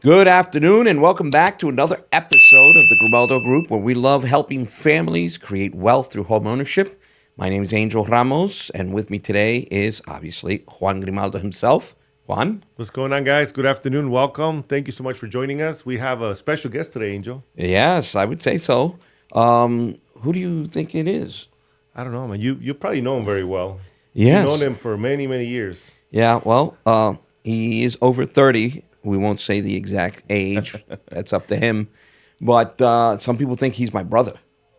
Good afternoon, and welcome back to another episode of the Grimaldo Group, where we love helping families create wealth through home ownership. My name is Angel Ramos, and with me today is obviously Juan Grimaldo himself. Juan? What's going on, guys? Good afternoon. Welcome. Thank you so much for joining us. We have a special guest today, Angel. Yes, I would say so. Who do you think it is? I don't know, man. You probably know him very well. Yes. You've known him for many, many years. Yeah, well, he is over 30. We won't say the exact age. That's up to him. But some people think he's my brother,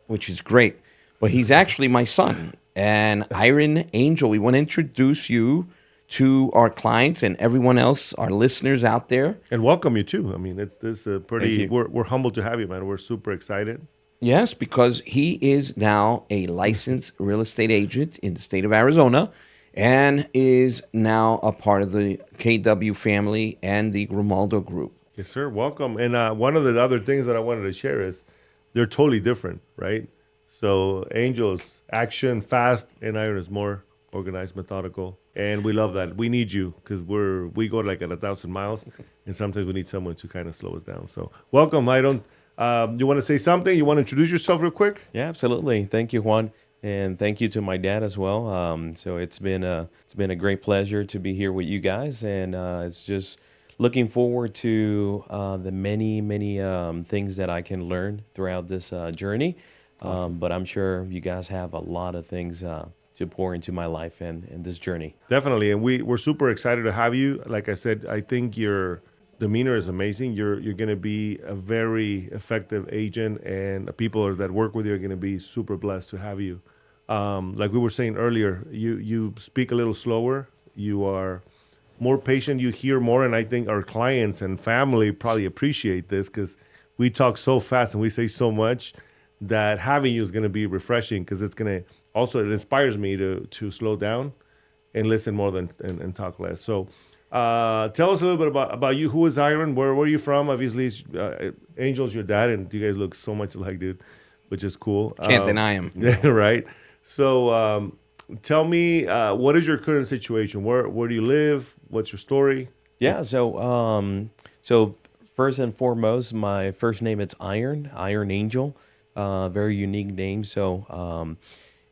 which is great. But he's actually my son. And Iron Angel, we want to introduce you to our clients and everyone else, our listeners out there. And welcome you, too. I mean, it's this pretty, Thank you. we're humbled to have you, man. We're super excited. Yes, because he is now a licensed real estate agent in the state of Arizona and is now a part of the KW family and the Grimaldo Group. Yes, sir. Welcome. And one of the other things that I wanted to share is they're totally different, right? So Angel's action, fast, and Iron is more organized, methodical. And we love that. We need you because we go like at 1,000 miles, and sometimes we need someone to kind of slow us down. So welcome, Iron. You want to say something? You want to introduce yourself real quick? Yeah, absolutely. Thank you, Juan, and thank you to my dad as well. So it's been a great pleasure to be here with you guys, and it's just looking forward to the many things that I can learn throughout this journey. But I'm sure you guys have a lot of things to pour into my life and this journey. Definitely, and we're super excited to have you. Like I said, I think your demeanor is amazing. You're going to be a very effective agent, and the people that work with you are going to be super blessed to have you. Like we were saying earlier, you speak a little slower. You are more patient. You hear more, and I think our clients and family probably appreciate this because we talk so fast and we say so much that having you is going to be refreshing because it's going to also it inspires me to slow down and listen more than and talk less. So tell us a little bit about you. Who is Iron? Where are you from? Obviously, Angel's your dad, and you guys look so much alike, dude, which is cool. Can't deny him. Right. So tell me, what is your current situation? Where do you live? What's your story? Yeah. So first and foremost, my first name is Iron Angel. Very unique name. So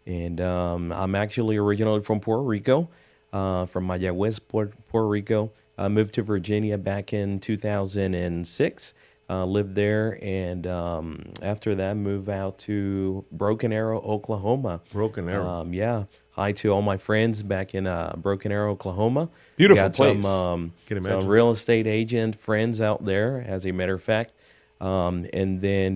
I'm actually originally from Puerto Rico, from Mayagüez, Puerto Rico. I moved to Virginia back in 2006. Lived there, and after that, moved out to Broken Arrow, Oklahoma. Broken Arrow. Yeah. Hi to all my friends back in Broken Arrow, Oklahoma. Beautiful Got place. Some imagine. real estate agent friends out there, as a matter of fact. And then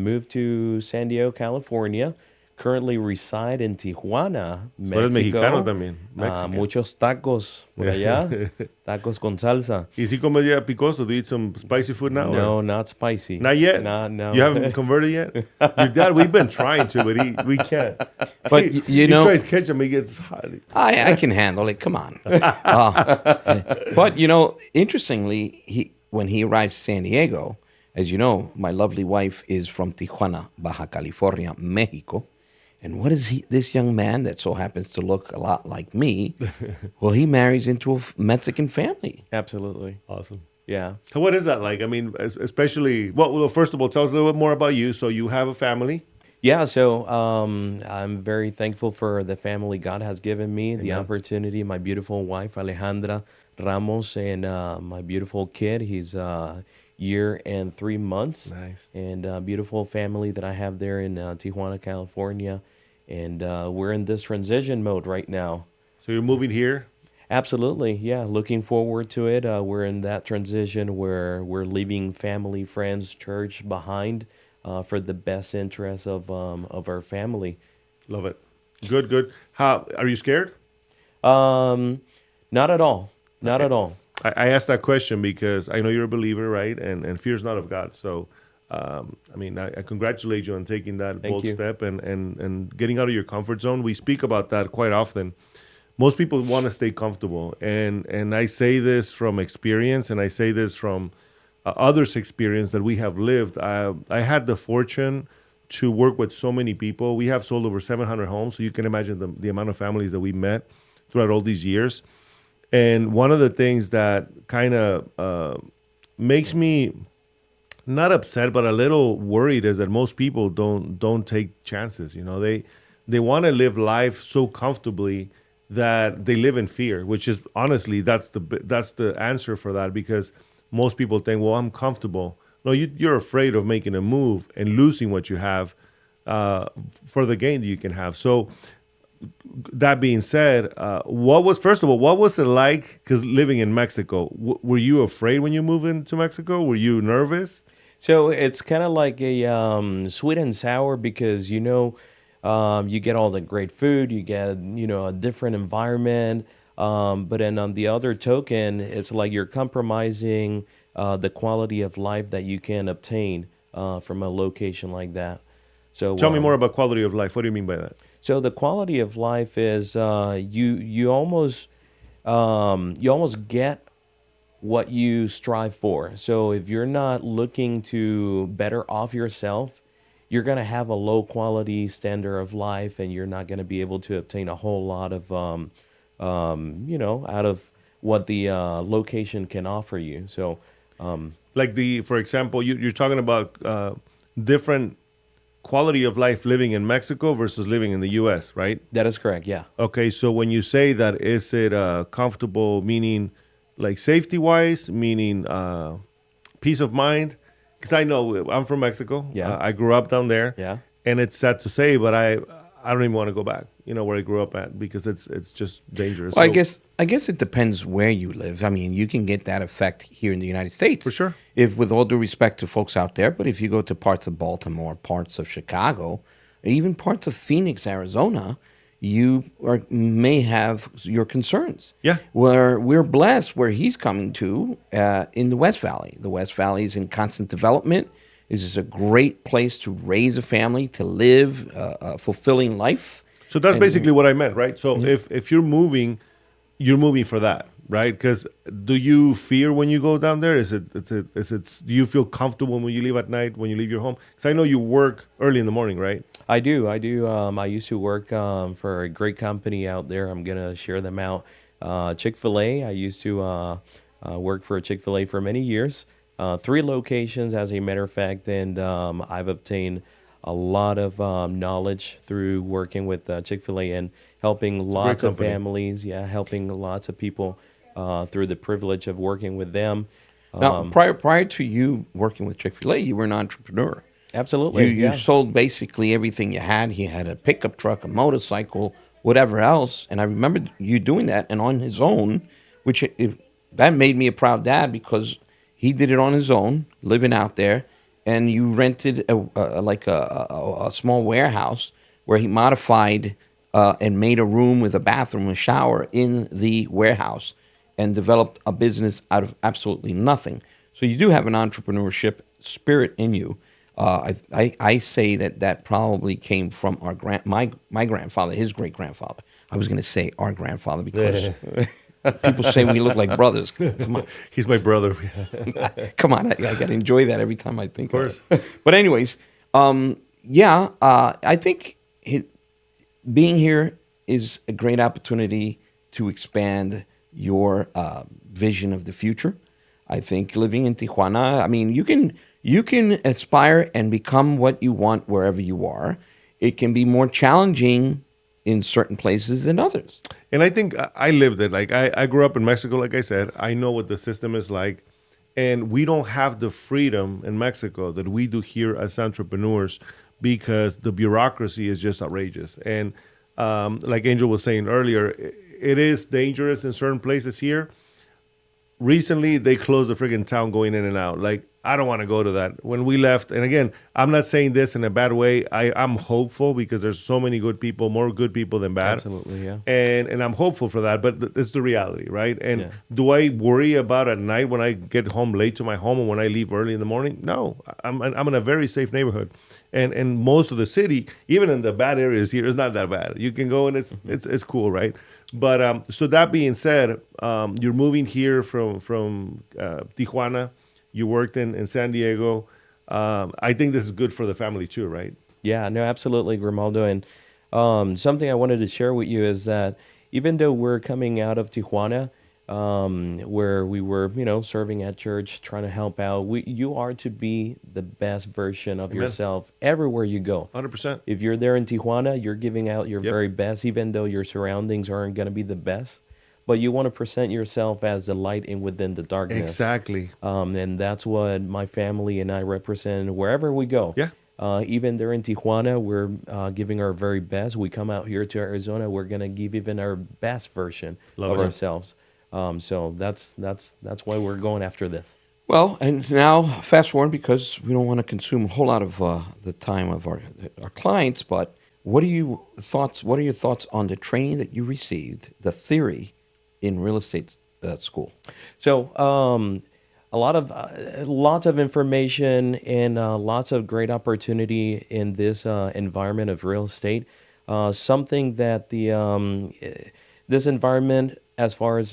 moved to San Diego, California. Currently reside in Tijuana, Tú eres Mexico. mexicano también. Mexican. Muchos tacos por allá. Tacos con salsa. Y si comes ya picoso, do you eat some spicy food now? No, or? not spicy. Not yet? No. You haven't converted yet? Your dad, we've been trying to, but we can't. But you know- he tries ketchup, he gets hot. I can handle it. Come on. But, interestingly, when he arrives to San Diego, as you know, my lovely wife is from Tijuana, Baja California, Mexico. And what is this young man that so happens to look a lot like me? Well, he marries into a Mexican family. Absolutely. Awesome. Yeah. So what is that like? I mean, especially, well, first of all, tell us a little bit more about you. So you have a family. Yeah, so I'm very thankful for the family God has given me, the opportunity, my beautiful wife, Alejandra Ramos, and my beautiful kid. He's year and 3 months. Nice. And beautiful family that I have there in Tijuana, California. And we're in this transition mode right now. So you're moving here. Absolutely, yeah. Looking forward to it. We're in that transition where we're leaving family, friends, church behind for the best interest of our family. Love it. Good. How are you scared? Not at all. Not at all. I asked that question because I know you're a believer, right? And fear is not of God. So, I congratulate you on taking that Thank bold you. step and getting out of your comfort zone. We speak about that quite often. Most people want to stay comfortable. And I say this from experience, and I say this from others' experience that we have lived. I had the fortune to work with so many people. We have sold over 700 homes, so you can imagine the amount of families that we met throughout all these years. And one of the things that kind of makes me not upset, but a little worried is that most people don't take chances. You know, they want to live life so comfortably that they live in fear, which is honestly that's the answer for that, because most people think, well, I'm comfortable. No, you're afraid of making a move and losing what you have for the gain that you can have. So that being said, what was first of all, what was it like? Because living in Mexico, were you afraid when you moved into Mexico? Were you nervous? So it's kind of like a sweet and sour because you get all the great food, you get a different environment, but then on the other token, it's like you're compromising the quality of life that you can obtain from a location like that. So Tell me more about quality of life. What do you mean by that? So the quality of life is you almost get what you strive for. So if you're not looking to better off yourself, you're going to have a low quality standard of life, and you're not going to be able to obtain a whole lot of out of what the location can offer you. So Like for example, you're talking about different quality of life living in Mexico versus living in the U.S., right? that is correct. Yeah. Okay, so when you say that, is it comfortable, meaning like safety wise, meaning peace of mind? Because I know I'm from Mexico. Yeah. I grew up down there. Yeah. And it's sad to say, but I don't even want to go back. Where I grew up at, because it's just dangerous. Well, So- I guess it depends where you live. I mean, you can get that effect here in the United States. For sure. If, with all due respect to folks out there, but if you go to parts of Baltimore, parts of Chicago, even parts of Phoenix, Arizona, may have your concerns. Yeah. Where we're blessed, where he's coming to in the West Valley. The West Valley is in constant development. This is a great place to raise a family, to live a fulfilling life. So that's basically what I meant, right? So if you're moving for that, right? Because do you fear when you go down there? Do you feel comfortable when you leave at night, when you leave your home? Because I know you work early in the morning, right? I do. I used to work for a great company out there. I'm going to share them out. Chick-fil-A. I used to work for a Chick-fil-A for many years. 3 locations, as a matter of fact, and I've obtained a lot of knowledge through working with Chick-fil-A and helping lots of company. families. Yeah, helping lots of people through the privilege of working with them. Now, prior to you working with Chick-fil-A, you were an entrepreneur. Absolutely. You sold basically everything you had. He had a pickup truck, a motorcycle, whatever else. And I remember you doing that and on his own, that made me a proud dad, because he did it on his own, living out there. And you rented a small warehouse where he modified and made a room with a bathroom, a shower in the warehouse, and developed a business out of absolutely nothing. So you do have an entrepreneurship spirit in you. I say that probably came from my grandfather, his great grandfather. I was going to say our grandfather because people say we look like brothers. Come on. He's my brother. Come on, I got to enjoy that every time I think of course. it. But anyways, I think being here is a great opportunity to expand your vision of the future. I think living in Tijuana, I mean, you can aspire and become what you want wherever you are. It can be more challenging in certain places than others. And I think I lived it. Like I grew up in Mexico, like I said. I know what the system is like. And we don't have the freedom in Mexico that we do here as entrepreneurs, because the bureaucracy is just outrageous. And like Angel was saying earlier, it is dangerous in certain places here. Recently, they closed the friggin' town going in and out. Like, I don't want to go to that. When we left, and again, I'm not saying this in a bad way. I'm hopeful because there's so many good people, more good people than bad. Absolutely, yeah. And I'm hopeful for that, but it's the reality, right? And Yeah. do I worry about at night when I get home late to my home and when I leave early in the morning? No, I'm in a very safe neighborhood. And most of the city, even in the bad areas here, is not that bad. You can go and it's cool, right? But so that being said, you're moving here from Tijuana. You worked in San Diego. I think this is good for the family too, right? Yeah, no, absolutely, Grimaldo. And something I wanted to share with you is that even though we're coming out of Tijuana, where we were, serving at church, trying to help out. You are to be the best version of yourself everywhere you go. 100%. If you're there in Tijuana, you're giving out your Yep. very best, even though your surroundings aren't going to be the best. But you want to present yourself as the light in within the darkness. Exactly. And that's what my family and I represent wherever we go. Yeah. Even there in Tijuana, we're giving our very best. We come out here to Arizona, we're gonna give even our best version Love of it. ourselves. So that's why we're going after this. Well, and now fast forward because we don't want to consume a whole lot of the time of our clients. But what are your thoughts on the training that you received, the theory in real estate school? So lots of information and lots of great opportunity in this environment of real estate. Something that this environment, as far as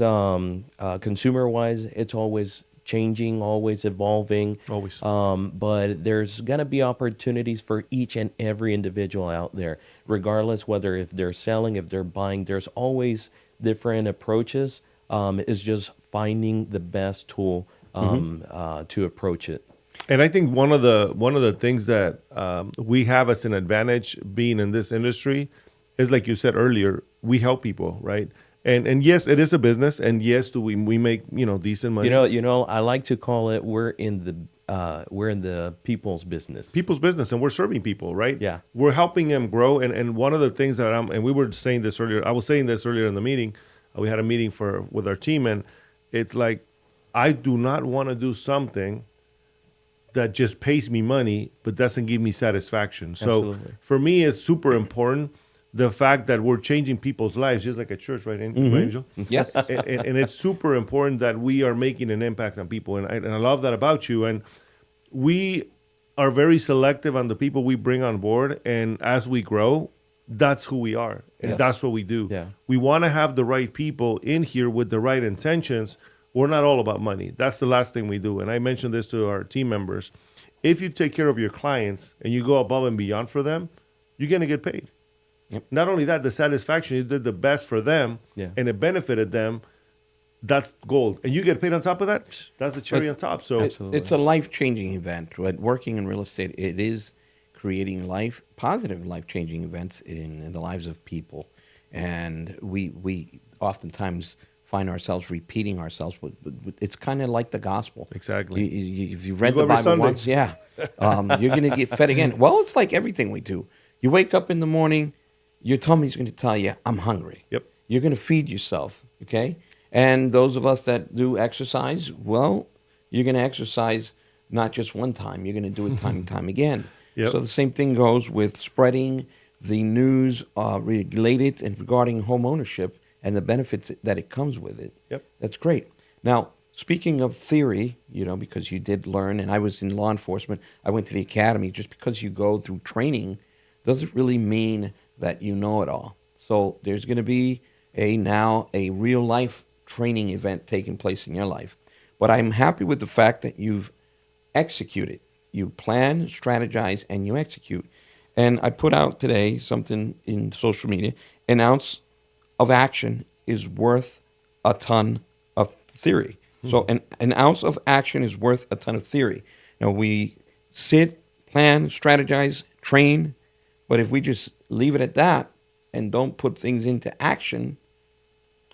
consumer wise, it's always changing, always evolving. Always. But there's gonna be opportunities for each and every individual out there, regardless whether if they're selling, if they're buying. There's always different approaches. It's just finding the best tool to approach it. And I think one of the things that we have as an advantage being in this industry is, like you said earlier, we help people, right? And yes, it is a business, and yes, do we make decent money. I like to call it we're in the people's business. People's business, and we're serving people, right? Yeah. We're helping them grow. And one of the things that we were saying this earlier, I was saying this earlier in the meeting. We had a meeting with our team, and it's like, I do not want to do something that just pays me money but doesn't give me satisfaction. So Absolutely. for me, it's super important the fact that we're changing people's lives, just like a church, right, Angel? Yes. And it's super important that we are making an impact on people. And I love that about you. And we are very selective on the people we bring on board. And as we grow, that's who we are. And Yes. that's what we do. Yeah. We want to have the right people in here with the right intentions. We're not all about money. That's the last thing we do. And I mentioned this to our team members. If you take care of your clients and you go above and beyond for them, you're going to get paid. Yep. Not only that, the satisfaction, you did the best for them, Yeah. and it benefited them. That's gold. And you get paid on top of that. That's the cherry on top. So Absolutely. It's a life-changing event. Right? Working in real estate, it is creating positive life-changing events in the lives of people. And we oftentimes find ourselves repeating ourselves, but it's kind of like the gospel. Exactly. If you read go the every Bible Sunday. once, yeah, you're going to get fed again. Well, it's like everything we do. You wake up in the morning, your tummy's going to tell you, I'm hungry. Yep. You're going to feed yourself, okay? And those of us that do exercise, well, you're going to exercise not just one time. You're going to do it time and time again. Yep. So the same thing goes with spreading the news related and regarding home ownership and the benefits that it comes with it. Yep. That's great. Now, speaking of theory, because you did learn, and I was in law enforcement, I went to the academy. Just because you go through training doesn't really mean that you know it all. So there's going to be now a real life training event taking place in your life. But I'm happy with the fact that you've executed. You plan, strategize, and you execute. And I put out today something in social media. An ounce of action is worth a ton of theory. So an ounce of action is worth a ton of theory. Now we sit, plan, strategize, train, but if we just leave it at that and don't put things into action,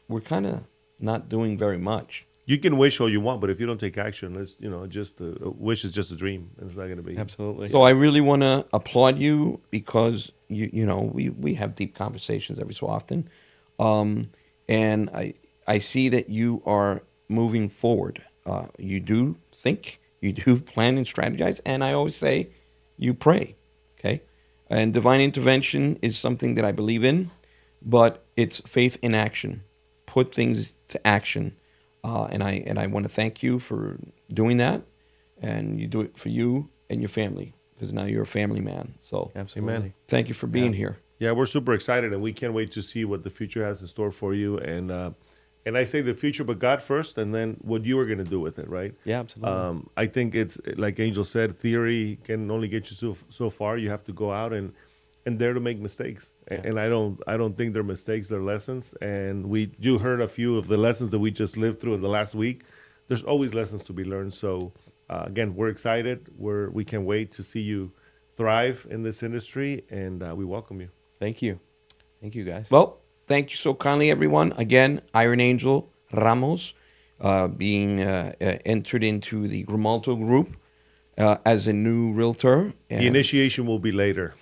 we're kind of not doing very much. you can wish all you want, but if you don't take action, it's just a wish is just a dream. It's not going to be. Absolutely. So I really want to applaud you because we have deep conversations every so often, and I see that you are moving forward. You do think, you do plan and strategize, and I always say, you pray. Okay, and divine intervention is something that I believe in, but it's faith in action. Put things to action, and I want to thank you for doing that, and you do it for you and your family because now you're a family man. So Absolutely. Amen. thank you for being here. Yeah, we're super excited, and we can't wait to see what the future has in store for you. And I say the future, but God first, and then what you are going to do with it, right? Yeah, absolutely. I think it's like Angel said, theory can only get you so far. You have to go out and and dare to make mistakes. And I don't think they're mistakes, they're lessons. And you heard a few of the lessons that we just lived through in the last week. There's always lessons to be learned. So again, we're excited. We can't wait to see you thrive in this industry, and we welcome you. Thank you. Thank you, guys. Well, thank you so kindly, everyone. Again, Iron Angel Ramos being entered into the Grimaldo Group as a new realtor. The initiation will be later.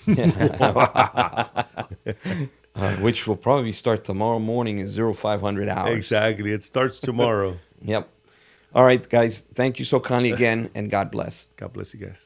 Which will probably start tomorrow morning at 0500 hours. Exactly. It starts tomorrow. Yep. All right, guys. Thank you so kindly again, and God bless. God bless you guys.